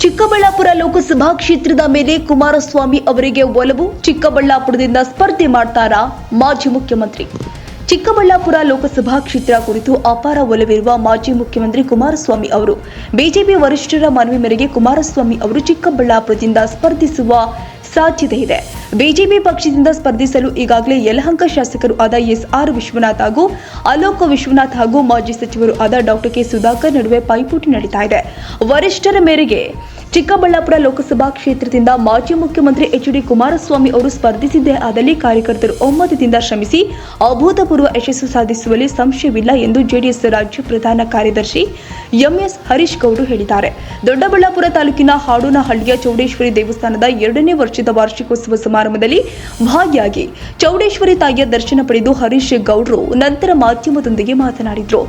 ಚಿಕ್ಕಬಳ್ಳಾಪುರ ಲೋಕಸಭಾ ಕ್ಷೇತ್ರದ ಮೇಲೆ ಕುಮಾರಸ್ವಾಮಿ ಅವರಿಗೆ ಒಲವು. ಚಿಕ್ಕಬಳ್ಳಾಪುರದಿಂದ ಸ್ಪರ್ಧೆ ಮಾಡ್ತಾರಾ ಮಾಜಿ ಮುಖ್ಯಮಂತ್ರಿ? ಚಿಕ್ಕಬಳ್ಳಾಪುರ ಲೋಕಸಭಾ ಕ್ಷೇತ್ರ ಕುರಿತು ಅಪಾರ ಒಲವಿರುವ ಮಾಜಿ ಮುಖ್ಯಮಂತ್ರಿ ಕುಮಾರಸ್ವಾಮಿ ಅವರು ಬಿಜೆಪಿ ವರಿಷ್ಠರ ಮನವಿ ಮೇರೆಗೆ ಕುಮಾರಸ್ವಾಮಿ ಅವರು ಚಿಕ್ಕಬಳ್ಳಾಪುರದಿಂದ ಸ್ಪರ್ಧಿಸುವ ಸಾಧ್ಯತೆ ಇದೆ. ಬಿಜೆಪಿ ಪಕ್ಷದಿಂದ ಸ್ಪರ್ಧಿಸಲು ಈಗಾಗಲೇ ಯಲಹಂಕ ಶಾಸಕರು ಆದ ಎಸ್.ಆರ್. ವಿಶ್ವನಾಥ್ ಹಾಗೂ ಅಲೋಕ್ ವಿಶ್ವನಾಥ್ ಹಾಗೂ ಮಾಜಿ ಸಚಿವರು ಆದ ಡಾಕ್ಟರ್ ಕೆ. ಸುಧಾಕರ್ ನಡುವೆ ಪೈಪೋಟಿ ನಡೀತಾ ಇದೆ. ವರಿಷ್ಠರ ಮೇರೆಗೆ ಚಿಕ್ಕಬಳ್ಳಾಪುರ ಲೋಕಸಭಾ ಕ್ಷೇತ್ರದಿಂದ ಮಾಜಿ ಮುಖ್ಯಮಂತ್ರಿ ಎಚ್.ಡಿ. ಕುಮಾರಸ್ವಾಮಿ ಅವರು ಸ್ಪರ್ಧಿಸಿದ್ದೇ ಆದಲ್ಲಿ ಕಾರ್ಯಕರ್ತರು ಒಮ್ಮತದಿಂದ ಶ್ರಮಿಸಿ ಅಭೂತಪೂರ್ವ ಯಶಸ್ಸು ಸಾಧಿಸುವಲ್ಲಿ ಸಂಶಯವಿಲ್ಲ ಎಂದು ಜೆಡಿಎಸ್ ರಾಜ್ಯ ಪ್ರಧಾನ ಕಾರ್ಯದರ್ಶಿ ಎಂ.ಎಸ್. ಹರೀಶ್ ಗೌಡ ಹೇಳಿದ್ದಾರೆ. ದೊಡ್ಡಬಳ್ಳಾಪುರ ತಾಲೂಕಿನ ಹಾಡೋನಹಳ್ಳಿಯ ಚೌಡೇಶ್ವರಿ ದೇವಸ್ಥಾನದ 2ನೇ ವರ್ಷದ ವಾರ್ಷಿಕೋತ್ಸವ ಸಮಾರಂಭದಲ್ಲಿ ಭಾಗಿಯಾಗಿ ಚೌಡೇಶ್ವರಿ ತಾಯಿಯ ದರ್ಶನ ಪಡೆದು ಹರೀಶ್ ಗೌಡ್ರು ನಂತರ ಮಾಧ್ಯಮದೊಂದಿಗೆ ಮಾತನಾಡಿದರು.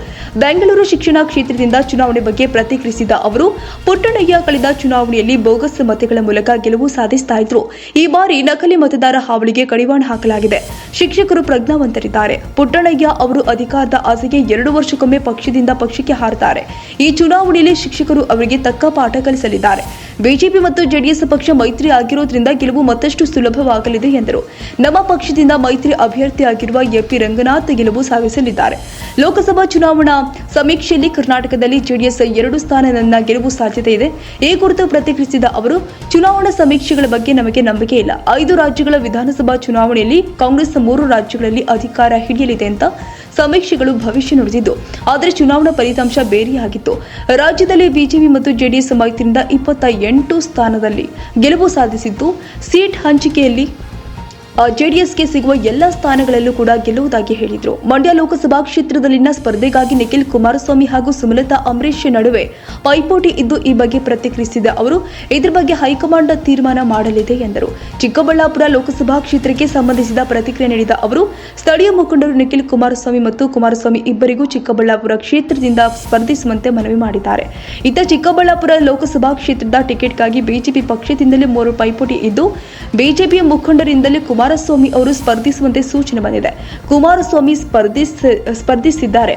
ಬೆಂಗಳೂರು ಶಿಕ್ಷಣ ಕ್ಷೇತ್ರದಿಂದ ಚುನಾವಣೆ ಬಗ್ಗೆ ಪ್ರತಿಕ್ರಿಯಿಸಿದ ಅವರು, ಪುಟ್ಟಣ್ಣಯ್ಯ ಕಳೆದ ಚುನಾವಣೆಯಲ್ಲಿ ಬೋಗಸ್ ಮತಗಳ ಮೂಲಕ ಗೆಲುವು ಸಾಧಿಸ್ತಾ ಇದ್ರು. ಈ ಬಾರಿ ನಕಲಿ ಮತದಾರ ಹಾವಳಿಗೆ ಕಡಿವಾಣ ಹಾಕಲಾಗಿದೆ. ಶಿಕ್ಷಕರು ಪ್ರಜ್ಞಾವಂತರಿದ್ದಾರೆ. ಪುಟ್ಟಣ್ಣಯ್ಯ ಅವರು ಅಧಿಕಾರದ ಆಸೆಗೆ 2 ವರ್ಷಕ್ಕೊಮ್ಮೆ ಪಕ್ಷದಿಂದ ಪಕ್ಷಕ್ಕೆ ಹಾರುತ್ತಾರೆ. ಈ ಚುನಾವಣೆಯಲ್ಲಿ ಶಿಕ್ಷಕರು ಅವರಿಗೆ ತಕ್ಕ ಪಾಠ ಕಲಿಸಲಿದ್ದಾರೆ. ಬಿಜೆಪಿ ಮತ್ತು ಜೆಡಿಎಸ್ ಪಕ್ಷ ಮೈತ್ರಿ ಆಗಿರೋದ್ರಿಂದ ಗೆಲುವು ಮತ್ತಷ್ಟು ಸುಲಭವಾಗಲಿದೆ ಎಂದರು. ನಮ್ಮ ಪಕ್ಷದಿಂದ ಮೈತ್ರಿ ಅಭ್ಯರ್ಥಿಯಾಗಿರುವ ಎಪಿ ರಂಗನಾಥ್ ಗೆಲುವು ಸಾಧಿಸಲಿದ್ದಾರೆ. ಲೋಕಸಭಾ ಚುನಾವಣಾ ಸಮೀಕ್ಷೆಯಲ್ಲಿ ಕರ್ನಾಟಕದಲ್ಲಿ ಜೆಡಿಎಸ್ 2 ಸ್ಥಾನ ಗೆಲುವು ಸಾಧ್ಯತೆ ಇದೆ. ಈ ಕುರಿತು ಪ್ರತಿಕ್ರಿಯಿಸಿದ ಅವರು, ಚುನಾವಣಾ ಸಮೀಕ್ಷೆಗಳ ಬಗ್ಗೆ ನಮಗೆ ನಂಬಿಕೆ ಇಲ್ಲ. 5 ರಾಜ್ಯಗಳ ವಿಧಾನಸಭಾ ಚುನಾವಣೆಯಲ್ಲಿ ಕಾಂಗ್ರೆಸ್ 3 ರಾಜ್ಯಗಳಲ್ಲಿ ಅಧಿಕಾರ ಹಿಡಿಯಲಿದೆ ಅಂತ ಸಮೀಕ್ಷೆಗಳು ಭವಿಷ್ಯ ನುಡಿದಿದ್ದು, ಆದರೆ ಚುನಾವಣಾ ಫಲಿತಾಂಶ ಬೇರೆಯಾಗಿತ್ತು. ರಾಜ್ಯದಲ್ಲಿ ಬಿಜೆಪಿ ಮತ್ತು ಜೆಡಿಎಸ್ ಮೈತ್ರಿಯಿಂದ 28 ಸ್ಥಾನದಲ್ಲಿ ಗೆಲುವು ಸಾಧಿಸಿದ್ದು, ಸೀಟ್ ಹಂಚಿಕೆಯಲ್ಲಿ ಜೆಡಿಎಸ್ಗೆ ಸಿಗುವ ಎಲ್ಲ ಸ್ಥಾನಗಳಲ್ಲೂ ಕೂಡ ಗೆಲ್ಲುವುದಾಗಿ ಹೇಳಿದರು. ಮಂಡ್ಯ ಲೋಕಸಭಾ ಕ್ಷೇತ್ರದಲ್ಲಿನ ಸ್ಪರ್ಧೆಗಾಗಿ ನಿಖಿಲ್ ಕುಮಾರಸ್ವಾಮಿ ಹಾಗೂ ಸುಮಲತಾ ಅಂಬರೀಶ್ ನಡುವೆ ಪೈಪೋಟಿ ಇದ್ದು, ಈ ಬಗ್ಗೆ ಪ್ರತಿಕ್ರಿಯಿಸಿದ ಅವರು, ಇದರ ಬಗ್ಗೆ ಹೈಕಮಾಂಡ್ ತೀರ್ಮಾನ ಮಾಡಲಿದೆ ಎಂದರು. ಚಿಕ್ಕಬಳ್ಳಾಪುರ ಲೋಕಸಭಾ ಕ್ಷೇತ್ರಕ್ಕೆ ಸಂಬಂಧಿಸಿದ ಪ್ರತಿಕ್ರಿಯೆ ನೀಡಿದ ಅವರು, ಸ್ಥಳೀಯ ಮುಖಂಡರು ನಿಖಿಲ್ ಕುಮಾರಸ್ವಾಮಿ ಮತ್ತು ಕುಮಾರಸ್ವಾಮಿ ಇಬ್ಬರಿಗೂ ಚಿಕ್ಕಬಳ್ಳಾಪುರ ಕ್ಷೇತ್ರದಿಂದ ಸ್ಪರ್ಧಿಸುವಂತೆ ಮನವಿ ಮಾಡಿದ್ದಾರೆ. ಇತ್ತ ಚಿಕ್ಕಬಳ್ಳಾಪುರ ಲೋಕಸಭಾ ಕ್ಷೇತ್ರದ ಟಿಕೆಟ್ಗಾಗಿ ಬಿಜೆಪಿ ಪಕ್ಷದಿಂದಲೇ 3 ಪೈಪೋಟಿ ಇದ್ದು, ಬಿಜೆಪಿಯ ಮುಖಂಡರಿಂದಲೇ ಕುಮಾರಸ್ವಾಮಿ ಅವರು ಸ್ಪರ್ಧಿಸುವಂತೆ ಸೂಚನೆ ಬಂದಿದೆ. ಕುಮಾರಸ್ವಾಮಿ ಸ್ಪರ್ಧಿಸಿದ್ದಾರೆ.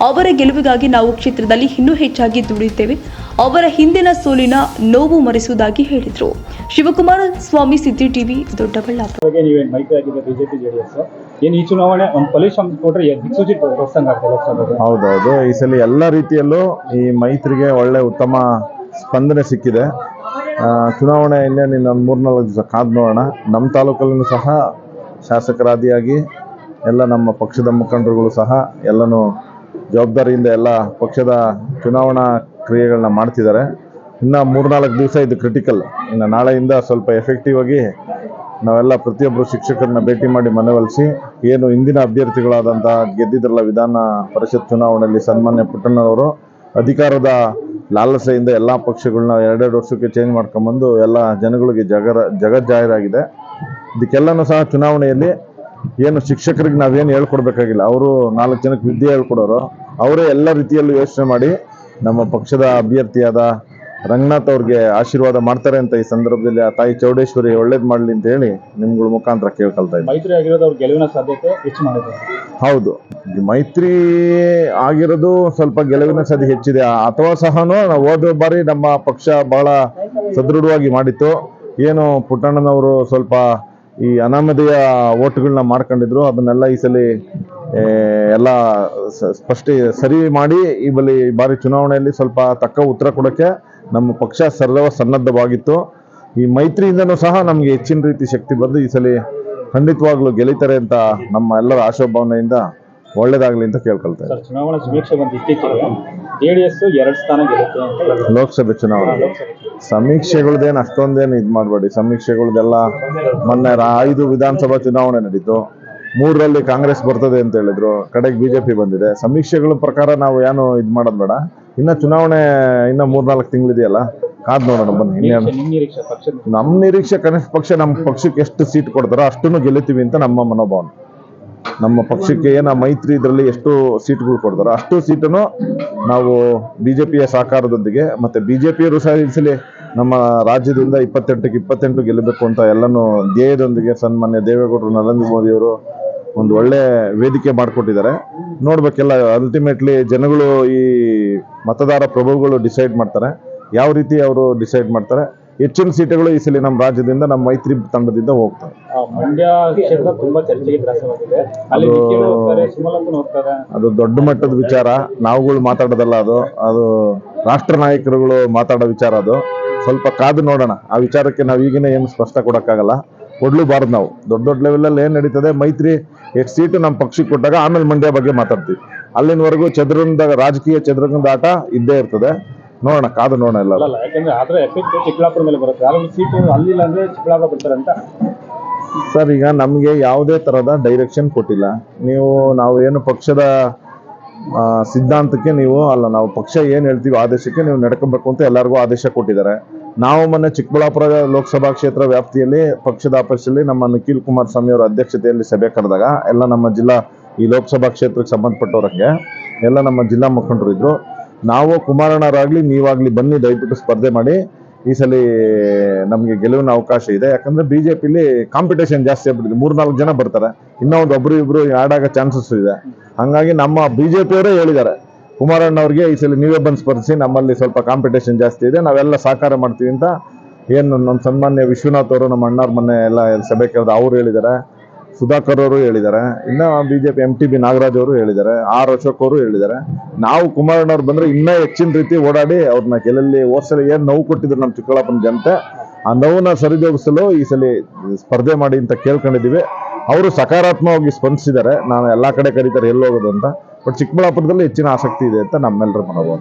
ಅವರ ಗೆಲುವಿಗಾಗಿ ನಾವು ಕ್ಷೇತ್ರದಲ್ಲಿ ಇನ್ನೂ ಹೆಚ್ಚಾಗಿ ದುಡಿಯುತ್ತೇವೆ. ಅವರ ಹಿಂದಿನ ಸೋಲಿನ ನೋವು ಮರೆಸುವುದಾಗಿ ಹೇಳಿದರು. ಶಿವಕುಮಾರ ಸ್ವಾಮಿ, ಸಿದ್ದಿ ಟಿವಿ, ದೊಡ್ಡಬಳ್ಳಾಪುರ. ಈ ಚುನಾವಣೆ ಒಂದು ಫಲಿತಾಂಶ ಕೊಟ್ಟರೆ ದಿಕ್ಸೂಚಿ ತೋರಿಸಂಗಾಗ್ತದೆ. ಹೌದೌದು, ಈ ಸಲ ಎಲ್ಲ ರೀತಿಯಲ್ಲೂ ಈ ಮೈತ್ರಿಗೆ ಒಳ್ಳೆ ಉತ್ತಮ ಸ್ಪಂದನೆ ಸಿಕ್ಕಿದೆ. ಚುನಾವಣೆ ಇನ್ನೇನು 3-4 ದಿವಸ ಕಾದು ನೋಡೋಣ. ನಮ್ಮ ತಾಲೂಕಲ್ಲೂ ಸಹ ಶಾಸಕರಾದಿಯಾಗಿ ಎಲ್ಲ ನಮ್ಮ ಪಕ್ಷದ ಮುಖಂಡರುಗಳು ಸಹ ಎಲ್ಲನೂ ಜವಾಬ್ದಾರಿಯಿಂದ ಎಲ್ಲ ಪಕ್ಷದ ಚುನಾವಣಾ ಕ್ರಿಯೆಗಳನ್ನ ಮಾಡ್ತಿದ್ದಾರೆ. ಇನ್ನು 3-4 ದಿವಸ ಇದು ಕ್ರಿಟಿಕಲ್. ಇನ್ನು ನಾಳೆಯಿಂದ ಸ್ವಲ್ಪ ಎಫೆಕ್ಟಿವ್ ಆಗಿ ನಾವೆಲ್ಲ ಪ್ರತಿಯೊಬ್ಬರು ಶಿಕ್ಷಕರನ್ನ ಭೇಟಿ ಮಾಡಿ ಮನವೊಲಿಸಿ, ಏನು ಇಂದಿನ ಅಭ್ಯರ್ಥಿಗಳಾದಂಥ ಗೆದ್ದಿದ್ರಲ್ಲ ವಿಧಾನ ಪರಿಷತ್ ಚುನಾವಣೆಯಲ್ಲಿ ಸನ್ಮಾನ್ಯ ಪುಟ್ಟಣ್ಣನವರು ಅಧಿಕಾರದ ಲಾಲಸೆಯಿಂದ ಎಲ್ಲ ಪಕ್ಷಗಳನ್ನ 2 ವರ್ಷಕ್ಕೆ ಚೇಂಜ್ ಮಾಡ್ಕೊಂಬಂದು ಎಲ್ಲ ಜನಗಳಿಗೆ ಜಗಜ್ಜಾಹೀರಾಗಿದೆ. ಇದಕ್ಕೆಲ್ಲನೂ ಸಹ ಚುನಾವಣೆಯಲ್ಲಿ ಏನು ಶಿಕ್ಷಕರಿಗೆ ನಾವೇನು ಹೇಳ್ಕೊಡ್ಬೇಕಾಗಿಲ್ಲ, ಅವರು 4 ಜನಕ್ಕೆ ವಿದ್ಯೆ ಹೇಳ್ಕೊಡೋರು, ಅವರೇ ಎಲ್ಲ ರೀತಿಯಲ್ಲೂ ಯೋಚನೆ ಮಾಡಿ ನಮ್ಮ ಪಕ್ಷದ ಅಭ್ಯರ್ಥಿಯಾದ ರಂಗನಾಥ್ ಅವ್ರಿಗೆ ಆಶೀರ್ವಾದ ಮಾಡ್ತಾರೆ ಅಂತ ಈ ಸಂದರ್ಭದಲ್ಲಿ ಆ ತಾಯಿ ಚೌಡೇಶ್ವರಿ ಒಳ್ಳೇದು ಮಾಡಲಿ ಅಂತ ಹೇಳಿ ನಿಮ್ಗಳ ಮುಖಾಂತರ ಕೇಳ್ಕೊಳ್ತಾ ಇದ್ದೀನಿ. ಮೈತ್ರಿ ಆಗಿರೋದು ಅವ್ರ ಗೆಲುವಿನ ಸಾಧ್ಯತೆ ಹೆಚ್ಚು ಮಾಡಿದೆ. ಹೌದು, ಮೈತ್ರಿ ಆಗಿರೋದು ಸ್ವಲ್ಪ ಗೆಲುವಿನ ಸಾಧ್ಯತೆ ಹೆಚ್ಚಿದೆ. ಅಥವಾ ಸಹನು ಹೋದ ಬಾರಿ ನಮ್ಮ ಪಕ್ಷ ಬಹಳ ಸದೃಢವಾಗಿ ಮಾಡಿತ್ತು. ಏನು ಪುಟ್ಟಣ್ಣನವರು ಸ್ವಲ್ಪ ಈ ಅನಾಮಧೇಯ ಓಟ್ಗಳನ್ನ ಮಾಡ್ಕೊಂಡಿದ್ರು, ಅದನ್ನೆಲ್ಲ ಈ ಸಲ ಎಲ್ಲ ಸರಿ ಮಾಡಿ ಈ ಬಾರಿ ಚುನಾವಣೆಯಲ್ಲಿ ಸ್ವಲ್ಪ ತಕ್ಕ ಉತ್ತರ ಕೊಡೋಕ್ಕೆ ನಮ್ಮ ಪಕ್ಷ ಸನ್ನದ್ಧವಾಗಿತ್ತು. ಈ ಮೈತ್ರಿಯಿಂದನೂ ಸಹ ನಮಗೆ ಹೆಚ್ಚಿನ ರೀತಿ ಶಕ್ತಿ ಬಂದು ಈ ಸಲ ಖಂಡಿತವಾಗ್ಲೂ ಗೆಲ್ಲಿತಾರೆ ಅಂತ ನಮ್ಮ ಎಲ್ಲರ ಆಶಾಭಾವನೆಯಿಂದ ಒಳ್ಳೇದಾಗ್ಲಿ ಅಂತ ಕೇಳ್ಕೊಳ್ತಾ ಇದ್ದಾರೆ. ಚುನಾವಣಾ ಸಮೀಕ್ಷೆ ಬಂದು ಇತ್ತೀಚೆಗೆ ಜೆಡಿಎಸ್ 2 ಸ್ಥಾನ ಗೆಲ್ಲುತ್ತೆ ಅಂತ ಲೋಕಸಭೆ ಚುನಾವಣೆ ಸಮೀಕ್ಷೆಗಳದ್ದೇನು ಅಷ್ಟೊಂದೇನು ಇದು ಮಾಡಬೇಡಿ. ಸಮೀಕ್ಷೆಗಳದೆಲ್ಲ ಮೊನ್ನೆ 5 ವಿಧಾನಸಭಾ ಚುನಾವಣೆ ನಡೀತು, 3ರಲ್ಲಿ ಕಾಂಗ್ರೆಸ್ ಬರ್ತದೆ ಅಂತ ಹೇಳಿದ್ರು, ಕಡೆಗೆ ಬಿಜೆಪಿ ಬಂದಿದೆ. ಸಮೀಕ್ಷೆಗಳ ಪ್ರಕಾರ ನಾವು ಏನು ಇದು ಮಾಡೋದು ಬೇಡ. ಇನ್ನು ಚುನಾವಣೆ ಇನ್ನು 3-4 ತಿಂಗಳಿದೆಯಲ್ಲ, ಕಾದ್ ನೋಡೋಣ ಬನ್ನಿ. ನಮ್ಮ ನಿರೀಕ್ಷೆ ಕನಿಷ್ಠ ಪಕ್ಷ ನಮ್ಮ ಪಕ್ಷಕ್ಕೆ ಎಷ್ಟು ಸೀಟ್ ಕೊಡ್ತಾರೋ ಅಷ್ಟನ್ನು ಗೆಲ್ಲುತ್ತೀವಿ ಅಂತ ನಮ್ಮ ಮನೋಭಾವನೆ. ನಮ್ಮ ಪಕ್ಷಕ್ಕೆ ಏನು ಮೈತ್ರಿ ಇದರಲ್ಲಿ ಎಷ್ಟು ಸೀಟ್ಗಳು ಕೊಡ್ತಾರೋ ಅಷ್ಟು ಸೀಟನ್ನು ನಾವು ಬಿಜೆಪಿಯ ಸಹಕಾರದೊಂದಿಗೆ, ಮತ್ತೆ ಬಿಜೆಪಿಯರು ಸಹ ಈ ಸಲ ನಮ್ಮ ರಾಜ್ಯದಿಂದ 28ಕ್ಕೆ 28 ಗೆಲ್ಲಬೇಕು ಅಂತ ಎಲ್ಲನೂ ಧ್ಯೇಯದೊಂದಿಗೆ ಸನ್ಮಾನ್ಯ ದೇವೇಗೌಡರು, ನರೇಂದ್ರ ಮೋದಿಯವರು ಒಂದು ಒಳ್ಳೆ ವೇದಿಕೆ ಮಾಡಿಕೊಟ್ಟಿದ್ದಾರೆ. ನೋಡ್ಬೇಕೆಲ್ಲ ಅಲ್ಟಿಮೇಟ್ಲಿ ಜನಗಳು, ಈ ಮತದಾರ ಪ್ರಭುಗಳು ಡಿಸೈಡ್ ಮಾಡ್ತಾರೆ. ಯಾವ ರೀತಿ ಅವರು ಡಿಸೈಡ್ ಮಾಡ್ತಾರೆ. ಹೆಚ್ಚಿನ ಸೀಟುಗಳು ಈ ಸಲ ನಮ್ಮ ರಾಜ್ಯದಿಂದ ನಮ್ಮ ಮೈತ್ರಿ ತಂಡದಿಂದ ಹೋಗ್ತವೆ. ಮಂಡ್ಯ ಕ್ಷೇತ್ರ ತುಂಬಾ ಚರ್ಚೆಗೆ ಗ್ರಾಸವಾಗಿದೆ. ಅಲ್ಲಿ ನಿಖಿಲ್ ಹೋಗ್ತಾರೆ, ಸುಮಲತಾ ಹೋಗ್ತಾರೆ. ಅದು ದೊಡ್ಡ ಮಟ್ಟದ ವಿಚಾರ, ನಾವುಗಳು ಮಾತಾಡೋದಲ್ಲ. ಅದು ರಾಷ್ಟ್ರ ನಾಯಕರುಗಳು ಮಾತಾಡೋ ವಿಚಾರ. ಅದು ಸ್ವಲ್ಪ ಕಾದು ನೋಡೋಣ. ಆ ವಿಚಾರಕ್ಕೆ ನಾವು ಈಗಿನ ಏನು ಸ್ಪಷ್ಟ ಕೊಡೋಕ್ಕಾಗಲ್ಲ, ಕೊಡ್ಲೂಬಾರ್ದು. ನಾವು ದೊಡ್ಡ ಲೆವೆಲಲ್ಲಿ ಏನು ನಡೀತದೆ, ಮೈತ್ರಿ ಎಷ್ಟು ಸೀಟು ನಮ್ಮ ಪಕ್ಷಕ್ಕೆ ಕೊಟ್ಟಾಗ ಆಮೇಲೆ ಮಂಡ್ಯ ಬಗ್ಗೆ ಮಾತಾಡ್ತೀವಿ. ಅಲ್ಲಿನವರೆಗೂ ರಾಜಕೀಯ ಚದುರಂಗದ ಆಟ ಇದ್ದೇ ಇರ್ತದೆ. ನೋಡೋಣ, ಕಾದು ನೋಡೋಣ ಎಲ್ಲ. ಅಲ್ಲ, ಯಾಕಂದ್ರೆ ಆದ್ರೆ ಎಫೆಕ್ಟ್ ಚಿಕ್ಕಬಳ್ಳಾಪುರ ಮೇಲೆ ಬರುತ್ತೆ. ಅಲ್ಲಿ ಸೀಟು ಅಲ್ಲಿಲ್ಲ ಅಂದ್ರೆ ಚಿಕ್ಕಬಳ್ಳಾಪುರ ಬರ್ತಾರೆ ಅಂತ ಸರ್. ಈಗ ನಮಗೆ ಯಾವುದೇ ತರಹದ ಡೈರೆಕ್ಷನ್ ಕೊಟ್ಟಿಲ್ಲ. ನಾವು ಏನು ಪಕ್ಷದ ಸಿದ್ಧಾಂತಕ್ಕೆ ನಾವು ಪಕ್ಷ ಏನು ಹೇಳ್ತೀವಿ ಆದೇಶಕ್ಕೆ ನೀವು ನಡ್ಕೊಬೇಕು ಅಂತ ಎಲ್ಲರಿಗೂ ಆದೇಶ ಕೊಟ್ಟಿದ್ದಾರೆ. ನಾವು ಮೊನ್ನೆ ಚಿಕ್ಕಬಳ್ಳಾಪುರ ಲೋಕಸಭಾ ಕ್ಷೇತ್ರ ವ್ಯಾಪ್ತಿಯಲ್ಲಿ ಪಕ್ಷದ ಆಫೀಸಲ್ಲಿ ನಮ್ಮ ನಿಖಿಲ್ ಕುಮಾರಸ್ವಾಮಿ ಅವರ ಅಧ್ಯಕ್ಷತೆಯಲ್ಲಿ ಸಭೆ ಕರೆದಾಗ ಎಲ್ಲ ನಮ್ಮ ಜಿಲ್ಲಾ ಈ ಲೋಕಸಭಾ ಕ್ಷೇತ್ರಕ್ಕೆ ಸಂಬಂಧಪಟ್ಟವರಿಗೆ ಎಲ್ಲ ನಮ್ಮ ಜಿಲ್ಲಾ ಮುಖಂಡರು ಇದ್ರು. ನಾವು ಕುಮಾರಣ್ಣರಾಗ್ಲಿ ನೀವಾಗ್ಲಿ ಬನ್ನಿ, ದಯವಿಟ್ಟು ಸ್ಪರ್ಧೆ ಮಾಡಿ. ಈ ಸಲ ನಮಗೆ ಗೆಲುವಿನ ಅವಕಾಶ ಇದೆ. ಯಾಕಂದ್ರೆ ಬಿಜೆಪಿಲಿ ಕಾಂಪಿಟೇಷನ್ ಜಾಸ್ತಿ ಆಗ್ಬಿಟ್ಟಿದೆ. 3-4 ಜನ ಬರ್ತಾರೆ, ಇನ್ನೂ ಒಂದು ಒಬ್ರು ಆಡಾಗ ಚಾನ್ಸಸ್ ಇದೆ. ಹಂಗಾಗಿ ನಮ್ಮ ಬಿಜೆಪಿಯವರೇ ಹೇಳಿದ್ದಾರೆ, ಕುಮಾರಣ್ಣ ಅವ್ರಿಗೆ ಈ ಸಲ ನೀವೇ ಬಂದು ಸ್ಪರ್ಧಿಸಿ, ನಮ್ಮಲ್ಲಿ ಸ್ವಲ್ಪ ಕಾಂಪಿಟೇಷನ್ ಜಾಸ್ತಿ ಇದೆ, ನಾವೆಲ್ಲ ಸಹಕಾರ ಮಾಡ್ತೀವಿ ಅಂತ ಏನು ನಮ್ಮ ಸನ್ಮಾನ್ಯ ವಿಶ್ವನಾಥ್ ಅವರು, ನಮ್ಮ ಅಣ್ಣವ್ರ ಮೊನ್ನೆ ಎಲ್ಲ ಸಭೆ ಕರೆದು ಅವ್ರು ಹೇಳಿದ್ದಾರೆ. ಸುಧಾಕರ್ ಅವರು ಹೇಳಿದ್ದಾರೆ. ಇನ್ನು ಬಿಜೆಪಿ MTB ನಾಗರಾಜ್ ಅವರು ಹೇಳಿದ್ದಾರೆ. ಅಶೋಕ್ ಅವರು ಹೇಳಿದ್ದಾರೆ. ನಾವು ಕುಮಾರಣ್ಣವ್ರು ಬಂದ್ರೆ ಇನ್ನೂ ಹೆಚ್ಚಿನ ರೀತಿ ಓಡಾಡಿ ಅವ್ರನ್ನ ಗೆಲ್ಲಲ್ಲಿ ಓದ್ಸಲ ಏನು ನೋವು ಕೊಟ್ಟಿದ್ರು ನಮ್ಮ ಚಿಕ್ಕಬಳ್ಳಾಪುರ ಜನತೆ, ಆ ನೋವನ್ನ ಸರಿದೂಗಿಸಲು ಈ ಸಲ ಸ್ಪರ್ಧೆ ಮಾಡಿ ಅಂತ ಕೇಳ್ಕೊಂಡಿದ್ದೀವಿ. ಅವರು ಸಕಾರಾತ್ಮಕವಾಗಿ ಸ್ಪಂದಿಸಿದ್ದಾರೆ. ನಾನು ಎಲ್ಲಾ ಕಡೆ ಕರೀತಾರೆ ಎಲ್ಲಿ ಹೋಗೋದು ಅಂತ. ಬಟ್ ಚಿಕ್ಕಬಳ್ಳಾಪುರದಲ್ಲಿ ಹೆಚ್ಚಿನ ಆಸಕ್ತಿ ಇದೆ ಅಂತ ನಮ್ಮೆಲ್ಲರ ಮನೋಭಾವ.